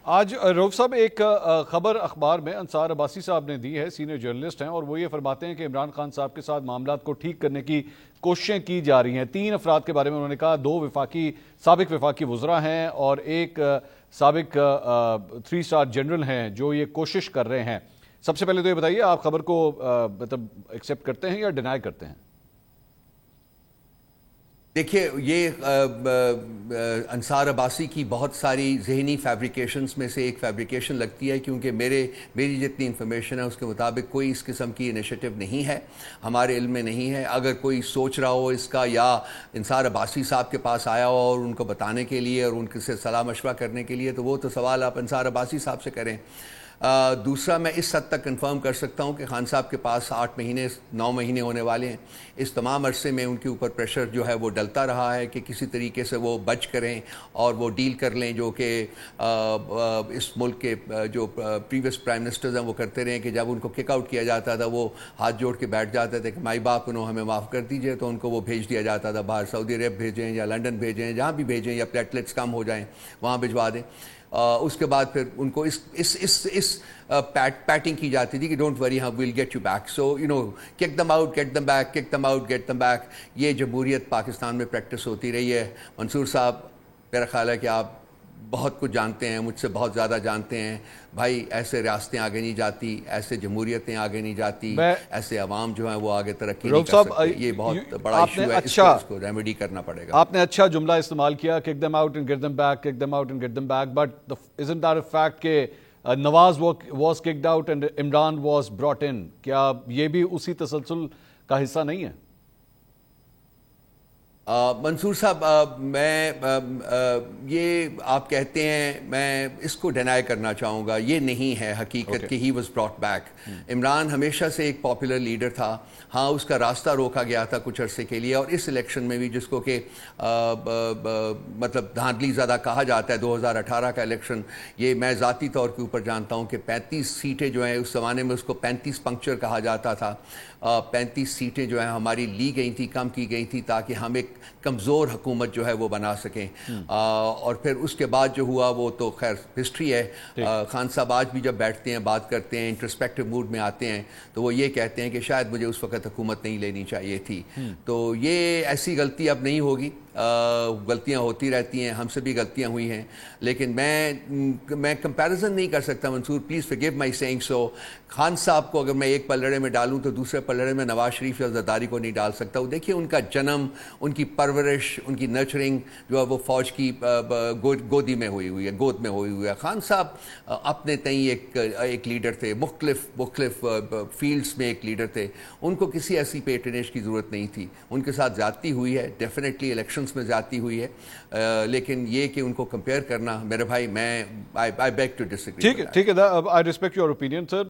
آج رؤف صاحب ایک خبر اخبار میں انصار عباسی صاحب نے دی ہے، سینئر جرنلسٹ ہیں، اور وہ یہ فرماتے ہیں کہ عمران خان صاحب کے ساتھ معاملات کو ٹھیک کرنے کی کوششیں کی جا رہی ہیں۔ 3 افراد کے بارے میں انہوں نے کہا، 2 سابق وفاقی وزراء ہیں اور ایک سابق 3 اسٹار جنرل ہیں جو یہ کوشش کر رہے ہیں۔ سب سے پہلے تو یہ بتائیے، آپ خبر کو مطلب ایکسیپٹ کرتے ہیں یا ڈینائی کرتے ہیں؟ دیکھیے، یہ انصار عباسی کی بہت ساری ذہنی فیبریکیشنز میں سے ایک فیبریکیشن لگتی ہے، کیونکہ میری جتنی انفارمیشن ہے اس کے مطابق کوئی اس قسم کی انیشیٹو نہیں ہے، ہمارے علم میں نہیں ہے۔ اگر کوئی سوچ رہا ہو اس کا، یا انصار عباسی صاحب کے پاس آیا ہو اور ان کو بتانے کے لیے اور ان سے صلاح مشورہ کرنے کے لیے، تو وہ تو سوال آپ انصار عباسی صاحب سے کریں۔ دوسرا، میں اس حد تک کنفرم کر سکتا ہوں کہ خان صاحب کے پاس 8 مہینے 9 مہینے ہونے والے ہیں۔ اس تمام عرصے میں ان کے اوپر پریشر جو ہے وہ ڈلتا رہا ہے کہ کسی طریقے سے وہ بچ کریں اور وہ ڈیل کر لیں، جو کہ اس ملک کے جو پریویس پرائم منسٹرز ہیں وہ کرتے رہے، کہ جب ان کو کک آؤٹ کیا جاتا تھا وہ ہاتھ جوڑ کے بیٹھ جاتے تھے کہ مائی باپ انہوں ہمیں معاف کر دیجئے، تو ان کو وہ بھیج دیا جاتا تھا باہر، سعودی عرب بھیجیں یا لنڈن بھیجیں، جہاں بھی بھیجیں، یا پلیٹلیٹس کم ہو جائیں وہاں بھجوا دیں۔ اس کے بعد پھر ان کو اس پیٹنگ کی جاتی تھی کہ ڈونٹ وری، ہاں well get you back, so kick them out get them back, kick them out get them back. یہ جمہوریت پاکستان میں پریکٹس ہوتی رہی ہے۔ منصور صاحب، میرا خیال ہے کہ آپ بہت کچھ جانتے ہیں، مجھ سے بہت زیادہ جانتے ہیں بھائی۔ ایسے ریاستیں آگے نہیں جاتی، ایسے جمہوریتیں آگے نہیں جاتی، ایسے عوام جو ہیں وہ آگے ترقی نہیں کر سکتے۔ یہ بہت بڑا ایشو ہے، اس کو ریمیڈی کرنا پڑے گا۔ آپ نے اچھا جملہ استعمال کیا، kick them out and get them back, kick them out and get them back, but isn't that a fact کہ نواز was kicked out and Imran was brought in؟ کیا یہ بھی اسی تسلسل کا حصہ نہیں ہے؟ منصور صاحب، میں یہ آپ کہتے ہیں، میں اس کو ڈینائی کرنا چاہوں گا، یہ نہیں ہے حقیقت کہ he was brought back. Imran ہمیشہ سے ایک پاپولر لیڈر تھا، ہاں اس کا راستہ روکا گیا تھا کچھ عرصے کے لیے، اور اس الیکشن میں بھی، جس کو کہ مطلب دھاندلی زدہ کہا جاتا ہے، 2018 کا الیکشن، یہ میں ذاتی طور کے اوپر جانتا ہوں کہ 35 سیٹیں جو ہیں، اس زمانے میں اس کو 35 پنکچر کہا جاتا تھا، 35 سیٹیں جو ہیں ہماری لی گئی تھیں، کم کی گئی تھیں، تاکہ ہم ایک کمزور حکومت جو ہے وہ بنا سکیں۔ اور پھر اس کے بعد جو ہوا وہ تو خیر ہسٹری ہے۔ خان صاحب آج بھی جب بیٹھتے ہیں، بات کرتے ہیں، انٹرسپیکٹو موڈ میں آتے ہیں، تو وہ یہ کہتے ہیں کہ شاید مجھے اس وقت حکومت نہیں لینی چاہیے تھی۔ تو یہ ایسی غلطی اب نہیں ہوگی، غلطیاں ہوتی رہتی ہیں، ہم سے بھی غلطیاں ہوئی ہیں، لیکن میں کمپیریزن نہیں کر سکتا منصور، پلیز فارگیو مائی سیئنگ سو۔ خان صاحب کو اگر میں ایک پلڑے میں ڈالوں تو دوسرے پلڑے میں نواز شریف یا زرداری کو نہیں ڈال سکتا۔ وہ دیکھیے، ان کا جنم، ان کی پرورش، ان کی نرچرنگ جو ہے وہ فوج کی گود میں ہوئی ہے۔ خان صاحب اپنے تئیں ایک لیڈر تھے، مختلف فیلڈز میں ایک لیڈر تھے، ان کو کسی ایسی پیٹرنیج کی ضرورت نہیں تھی۔ ان کے ساتھ زیادتی ہوئی ہے، ڈیفینیٹلی الیکشنز میں زیادتی ہوئی ہے، لیکن یہ کہ ان کو کمپیئر کرنا، میرے بھائی، میں I beg to disagree۔ ٹھیک ہے، I respect your opinion, sir۔